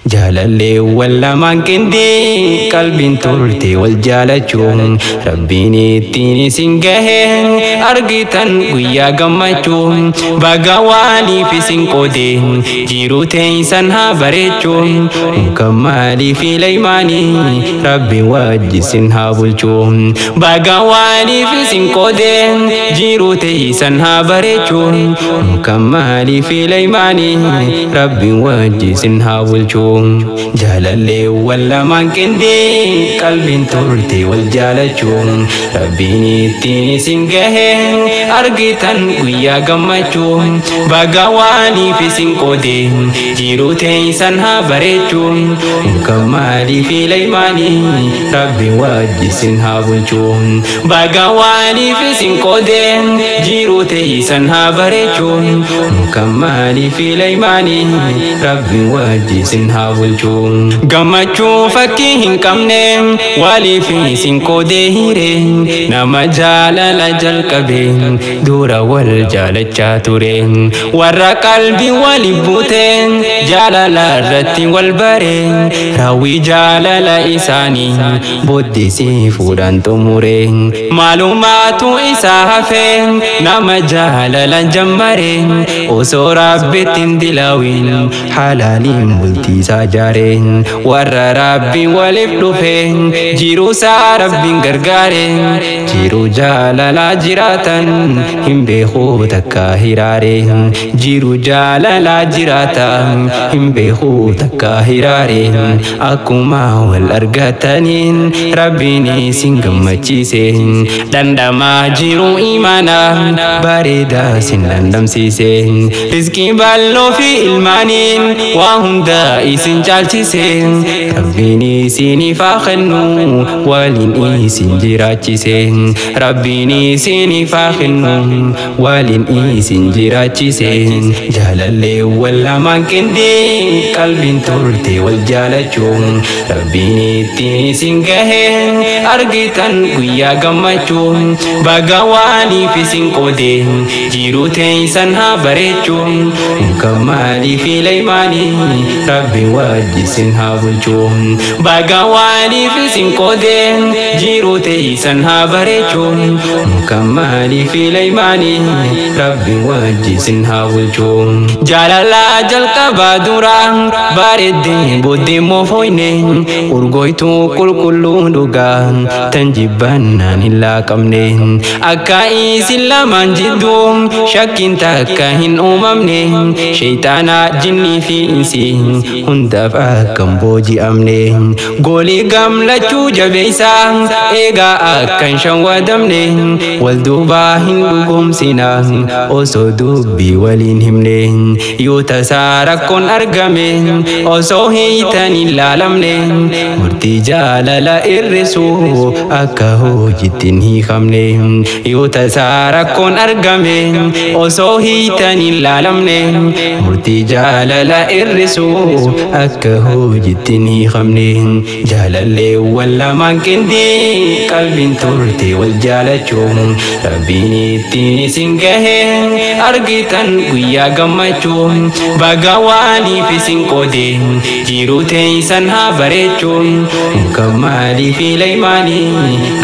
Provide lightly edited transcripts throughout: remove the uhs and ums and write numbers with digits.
جالالي ولا ما كندي قلبي ترتي والجالجون ربيني تيني سنجهن أرقيتن ويا قمجون بقوالي في سنقودين جيرو تيسنها بريجون مكمالي في ليماني ربي واجي سنها بلجون بقوالي في سنقودين جيرو تيسنها بريجون مكمالي في ليماني ربي واجي سنها بلجون جالالي ولا ما كندي قلبي ترتي والجالجون ربيني تيني سنجهن أرقيتن ويا قمجون بقوالي في سنقودين جيرو تيسنها بريجون مكمالي في ليماني ربي واجي سنها بلجون بقوالي في سنقودين جيرو تيسنها بريجون مكمالي في ليماني ربي واجي سنها bulchuun gammachuu fakkii hin qabne walii fi sinqoodee hireen nama jaalala jalqabeen dura wal jaalachaa tureen warra qalbii wali buuteen jaalala irratti wal bareen raawwii jaalala isaanii booddisii fuudhan xumureen maalumaatu isaa hafeen nama jaalala jammareen osoo rabbittiin dilaawin halaaliin bultii جارين ورا ربي ولفلفين جيرو سا ربي غرغارين جيرو جالالا جراتن هم بيخو تكا هرارين جيرو جالالا جراتن هم بيخو تكا هرارين أكما والأرغتنين ربيني سنغم مجيسين دندما جيرو إيمانا باردا سندم سيسين رزقي بالو في المانين وهم دائسين جالتسين ربيني سيني فاخنو والين إيسين جيراتسين ربيني سيني فاخنو والين إيسين جيراتسين جالالي ولا ما كندي قلبي ترتي والجالجون ربيني تيني سنجهن أرقيتن ويا قمجون بقوالي في سنقودين جيرو تيسنها بريجون مكمالي في ليماني ربي واجي سنها بلجون بقوالي في سنقودين جيرو تيسنها بريجون مكمالي في ليماني ربي واجي سنها بلجون جالالا جلق بادوران باردين بودي موفوينين urgoitu kulkullu dugaan tanjibannan illa qabneen akka isilaman jidduu shakkin takka hin uumamne shaytaana jinni fi insi hundaaf akkam booji'amne goolii gamlachuu jabeeysa eegaa akkan shanwadamne wal duubaa hin dhugumsina osoo dubbii waliin himne yoo tasaa rakkoon argame osoo hiitan hin laalamne murtii jaalala irrisuu akka hojiittiin hiikamne yoo tasaa rakkoon argame osoo hiitan hin laalamne murtii jaalala irrisuu akka hojiittiin hiikamne jaalallee walla mankindii qalbiin turte wal jaalachuun rabbiin ittiin isin gaheen argitan guyyaa gammachuun baga waaliif isin qoodeen jiruu teeysan haa bareechuun mukamaalii fi leeymaanii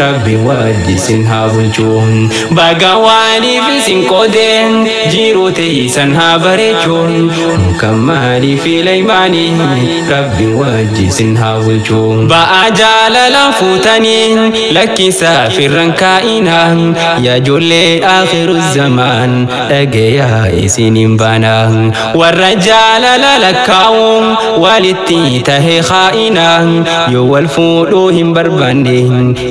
rabbi wajjisin haa bulchuun baga waaliif isin qoodeen jiruu teeysan haa bareechuun mukamaalii fi leeymaanii rabbi wajjisin haa bulchuun ba'aa jaalala fuutaniin lakkisaa firran kaa'inaan yaa ijoollee akhiru zamaan dhageeyaa isiniin baanaan warra jaalala lakkaa'uun walitti tahee kaa'inaan yoo wal fuudhuu hin barbaanne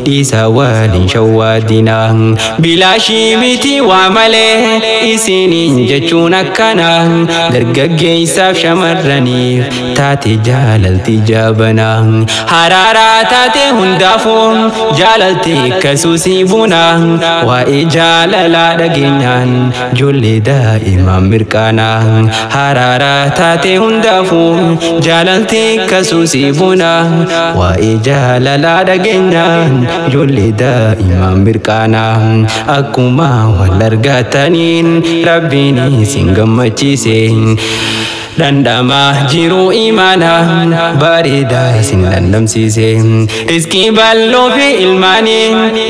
dhiisaa waliin shawwaadinaan bilaashii miti waa malee isiniin jechuun akkanaan dargaggeessaaf shamarraniif taate jaalalti jaabanaan haraaraa taate hundaafuun jaalalti kasuusii bunaan waa'ee jaalalaa dhageenyaan ijoollee daa'imaan mirqaanaan haraaraa taate hundaafuun jaalalti kasuusii bunaan waa'ee jaalalaa dhageenyaan ijoollee daa'imaan mirqaanaan akkuma wal argataniin rabbiin isin gammachiise Dandama jiru imana barida sinandam sise rizki ballo fi ilmani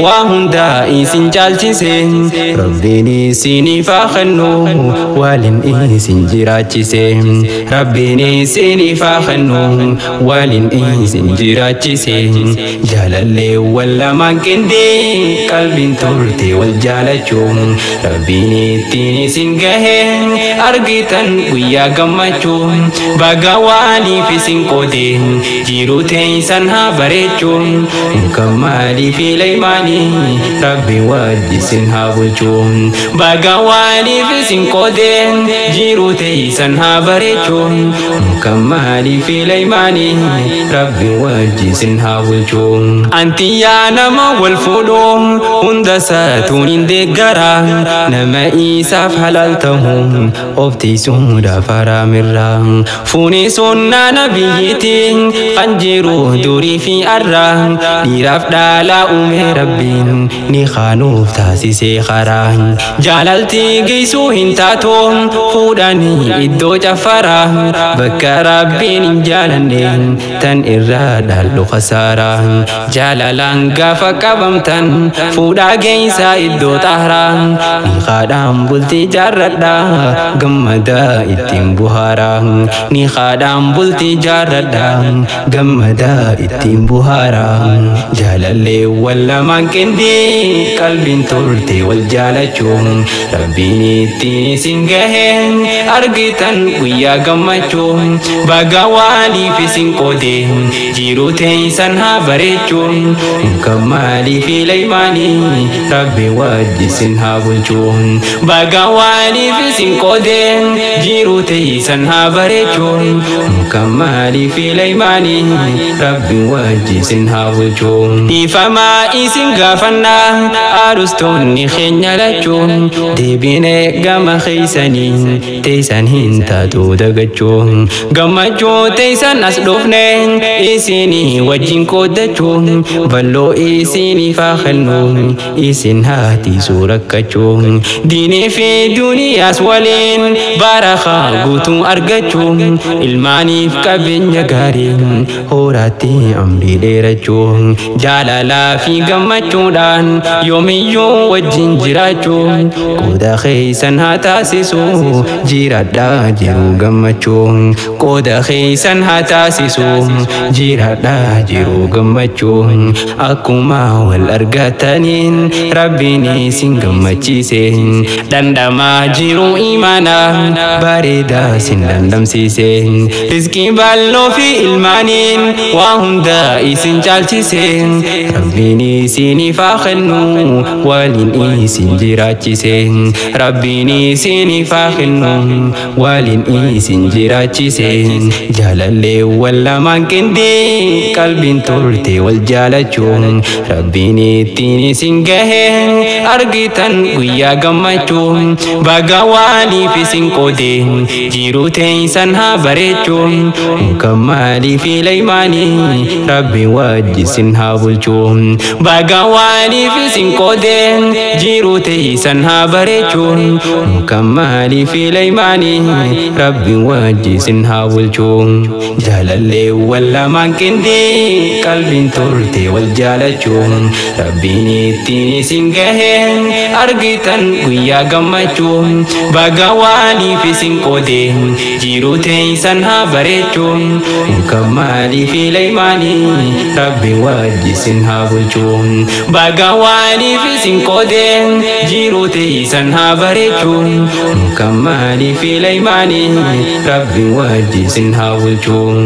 wa hunda isin jalchise rabbini sini fakhannu walin isin jirachise rabbini sini fakhannu walin isin jirachise jalalle walla mankinde qalbin turte wal jalachum rabbini tini singahe argitan guyya gamma bagawali fi sinkode jiru teisan ha barechun kamali fi laymani rabbi wajisin ha bulchun bagawali fi sinkode jiru teisan ha barechun kamali fi laymani rabbi wajisin ha bulchun anti ya nama wal fudum unda satunin de gara nama isaf halaltahum ofti sumuda faramir funi sunna nabiyyitin qanjiru duri fi arrang diraf dala ume rabbin ni khanuf tasise kharang jalalti gisu hintatum fudani iddo jafara bakka rabbin jalanin tan irada lu khasara jalalan gafa kabamtan fuda geisa iddo tahrang ni khadam bulti jarrada gammada itim buhara ni khadam bulti jaradang gammada itim buharang jalalle walla mankindi qalbin turte wal jalachum rabbini tini singahen argitan guyya gammachum bagawali fi sinkode jiru teisan ha barechum kamali fi laymani rabbi wajisin ha bulchum bagawali fi sinkode jiru teisan ha barechun kamali fi laymani rabbi wajisin ha bulchun ifama isin gafanna arustun ni khenyalachun debine gama khaisani teisan hinta to dagachun gamacho teisan asdofne isini wajin kodachun ballo isini fakhanun isin hati surakachun dini fi dunia swalin barakha gutung argachun ilmanif kabenya garin horati amri derachun jalala fi gamachudan yomiyo wajin jirachun koda khaisan hatasisu jirada jiru gamachun koda khaisan hatasisu jirada jiru gamachun akuma wal argatanin rabbini singamachisen dandama jiru imana barida sindandam sisen rizki ballo fi ilmanin wa hunda isin jalchisen rabbini sini fakhannu walin isin jirachisen rabbini sini fakhannu walin isin jirachisen jalalle walla mankindi qalbin turte wal jalachum rabbini tini singahe argitan guyya gammachum bagawali fi sinkode jiru teisan ha barechun kamali fi laymani rabbi wajisin ha bulchun bagawali fi sinkode jiru teisan ha barechun kamali fi laymani rabbi wajisin ha bulchun jalalle walla mankindi qalbin turte wal jalachun rabbini tini singahe argitan guyya gammachun bagawali fi sinkode jiru teisan ha barechun kamali fi laymani rabbi wajisin ha bulchun bagawali fi sinkode jiru teisan ha barechun kamali fi laymani rabbi wajisin ha bulchun